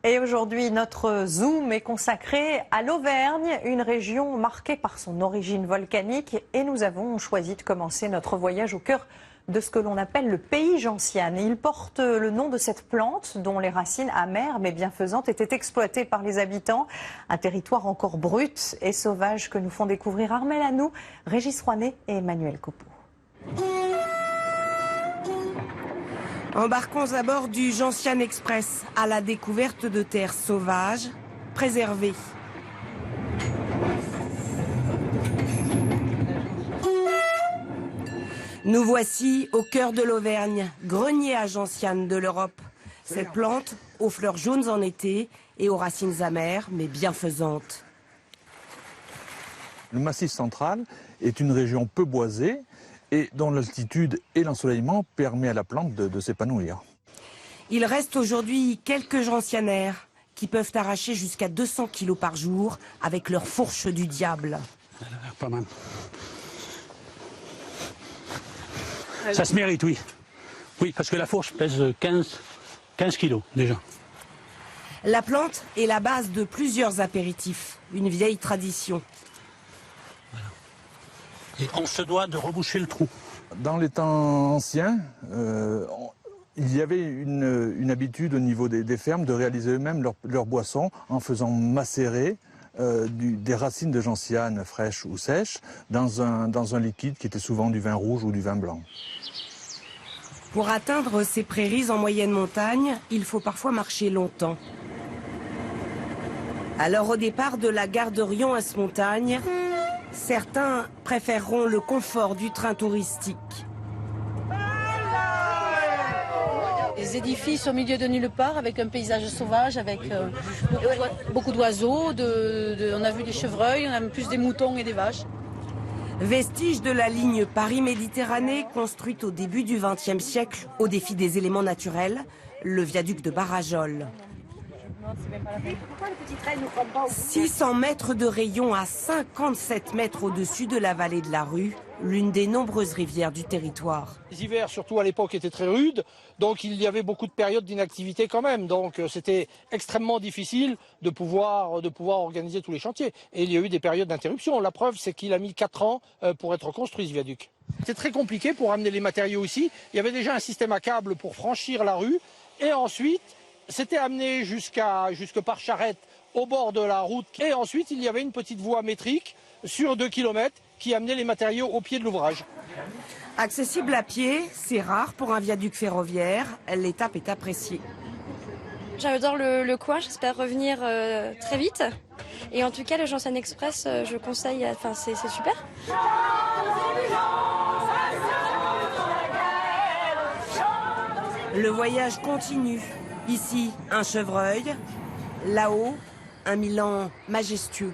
Et aujourd'hui, notre zoom est consacré à l'Auvergne, une région marquée par son origine volcanique. Et nous avons choisi de commencer notre voyage au cœur de ce que l'on appelle le pays gentiane. Il porte le nom de cette plante dont les racines amères mais bienfaisantes étaient exploitées par les habitants. Un territoire encore brut et sauvage que nous font découvrir Armel Hanou, Régis Rouanet et Emmanuel Coupeau. Embarquons à bord du Gentiane Express à la découverte de terres sauvages, préservées. Nous voici au cœur de l'Auvergne, grenier à gentiane de l'Europe. Cette plante, aux fleurs jaunes en été et aux racines amères mais bienfaisantes. Le Massif central est une région peu boisée et dont l'altitude et l'ensoleillement permettent à la plante de s'épanouir. Il reste aujourd'hui quelques gentianaires qui peuvent arracher jusqu'à 200 kilos par jour avec leur fourche du diable. Elle a l'air pas mal. Ça se mérite, oui. Oui, parce que la fourche pèse 15 kilos déjà. La plante est la base de plusieurs apéritifs, une vieille tradition. Et on se doit de reboucher le trou. Dans les temps anciens, il y avait une habitude au niveau des fermes de réaliser eux-mêmes leur boisson en faisant macérer des racines de gentiane fraîches ou sèches dans un liquide qui était souvent du vin rouge ou du vin blanc. Pour atteindre ces prairies en moyenne montagne, il faut parfois marcher longtemps. Alors au départ de la gare de Rion à ce montagne, certains préféreront le confort du train touristique. Des édifices au milieu de nulle part, avec un paysage sauvage, avec beaucoup d'oiseaux, on a vu des chevreuils, on a plus des moutons et des vaches. Vestige de la ligne Paris-Méditerranée, construite au début du XXe siècle au défi des éléments naturels, le viaduc de Barajol. 600 mètres de rayon à 57 mètres au-dessus de la vallée de la Rue, l'une des nombreuses rivières du territoire. Les hivers, surtout à l'époque, étaient très rudes, donc il y avait beaucoup de périodes d'inactivité quand même. Donc c'était extrêmement difficile de pouvoir organiser tous les chantiers. Et il y a eu des périodes d'interruption. La preuve, c'est qu'il a mis 4 ans pour être construit, ce viaduc. C'est très compliqué pour amener les matériaux ici. Il y avait déjà un système à câbles pour franchir la rue. Et ensuite, c'était amené jusque par charrette au bord de la route. Et ensuite, il y avait une petite voie métrique sur 2 km qui amenait les matériaux au pied de l'ouvrage. Accessible à pied, c'est rare pour un viaduc ferroviaire. L'étape est appréciée. J'adore le coin, j'espère revenir très vite. Et en tout cas, le Gentiane Express, je conseille, enfin c'est super. Le voyage continue. Ici, un chevreuil. Là-haut, un Milan majestueux.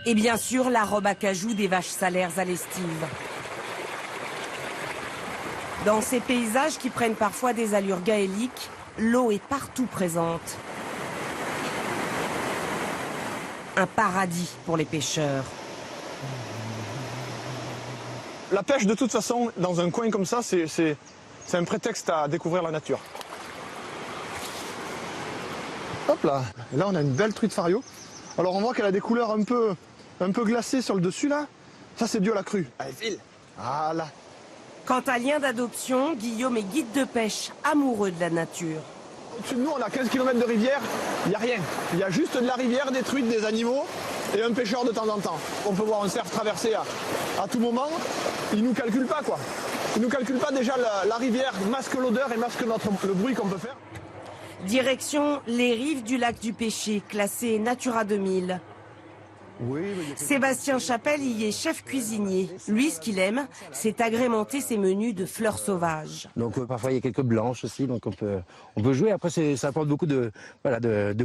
Et bien sûr, la robe à cajou des vaches salaires à l'estive. Dans ces paysages qui prennent parfois des allures gaéliques, l'eau est partout présente. Un paradis pour les pêcheurs. La pêche, de toute façon, dans un coin comme ça, c'est un prétexte à découvrir la nature. Hop là, et là on a une belle truite fario. Alors on voit qu'elle a des couleurs un peu glacées sur le dessus là. Ça c'est dû à la crue. Allez, file. Voilà. Quant à lien d'adoption, Guillaume est guide de pêche, amoureux de la nature. Au-dessus de nous, on a 15 km de rivière, il n'y a rien. Il y a juste de la rivière, des truites, des animaux et un pêcheur de temps en temps. On peut voir un cerf traverser à tout moment. Il ne nous calcule pas quoi. Il ne nous calcule pas déjà la rivière, masque l'odeur et masque le bruit qu'on peut faire. Direction les rives du lac du Pêcher, classé Natura 2000. Oui, Sébastien Chapelle y est chef cuisinier. Lui, ce qu'il aime, c'est agrémenter ses menus de fleurs sauvages. Donc parfois il y a quelques blanches aussi, donc on peut jouer. Après ça apporte beaucoup de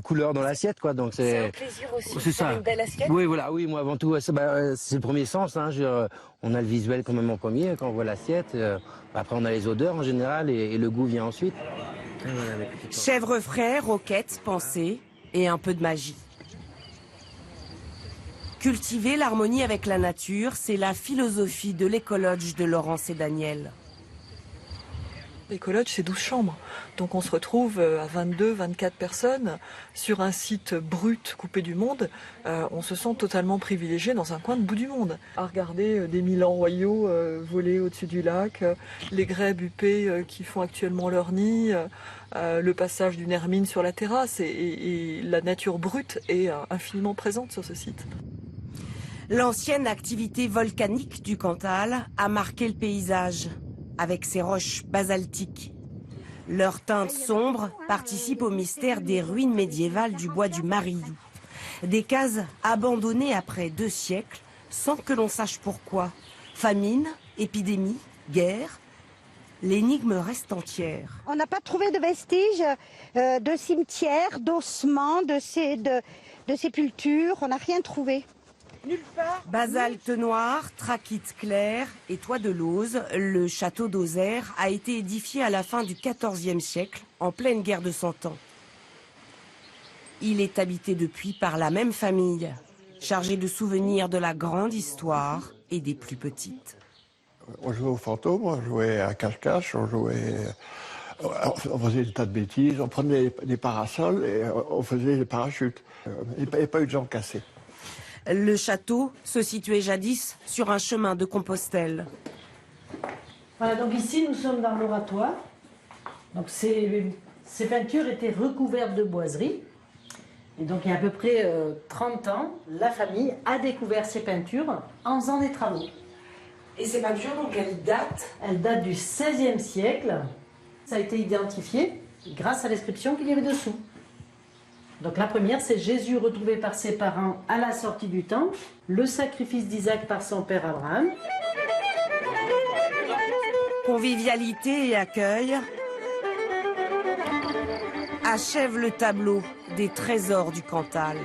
couleurs dans l'assiette, quoi. Donc C'est un plaisir aussi. C'est ça. Une belle assiette. Oui, voilà, oui, moi avant tout, c'est le premier sens. Hein, on a le visuel quand même en premier quand on voit l'assiette. Après on a les odeurs en général et le goût vient ensuite. Chèvre frais, roquettes, pensées et un peu de magie. Cultiver l'harmonie avec la nature, c'est la philosophie de l'écologe de Laurence et Daniel. Les colocs, c'est 12 chambres. Donc on se retrouve à 22, 24 personnes sur un site brut coupé du monde. On se sent totalement privilégié dans un coin de bout du monde. À regarder des milans royaux voler au-dessus du lac, les grèbes huppées qui font actuellement leur nid, le passage d'une hermine sur la terrasse et la nature brute est infiniment présente sur ce site. L'ancienne activité volcanique du Cantal a marqué le paysage, avec ses roches basaltiques. Leur teinte sombre participe au mystère des ruines médiévales du bois du Marillou. Des cases abandonnées après 2 siècles, sans que l'on sache pourquoi. Famine, épidémie, guerre, l'énigme reste entière. On n'a pas trouvé de vestiges de cimetières, d'ossements, de sépultures, on n'a rien trouvé. Basalte noir, trachyte clair et toit de lauze, le château d'Ozère a été édifié à la fin du XIVe siècle, en pleine guerre de 100 ans. Il est habité depuis par la même famille, chargée de souvenirs de la grande histoire et des plus petites. On jouait aux fantômes, on jouait à cache-cache, on faisait des tas de bêtises, on prenait des parasols et on faisait des parachutes. Il n'y a pas eu de gens cassés. Le château se situait jadis sur un chemin de Compostelle. Voilà, donc ici nous sommes dans l'oratoire. Donc ces peintures étaient recouvertes de boiseries. Et donc il y a à peu près 30 ans, la famille a découvert ces peintures en faisant des travaux. Et ces peintures, donc, elles datent? Elles datent du XVIe siècle. Ça a été identifié grâce à l'inscription qu'il y avait dessous. Donc la première, c'est Jésus retrouvé par ses parents à la sortie du temple, le sacrifice d'Isaac par son père Abraham. Convivialité et accueil achèvent le tableau des trésors du Cantal.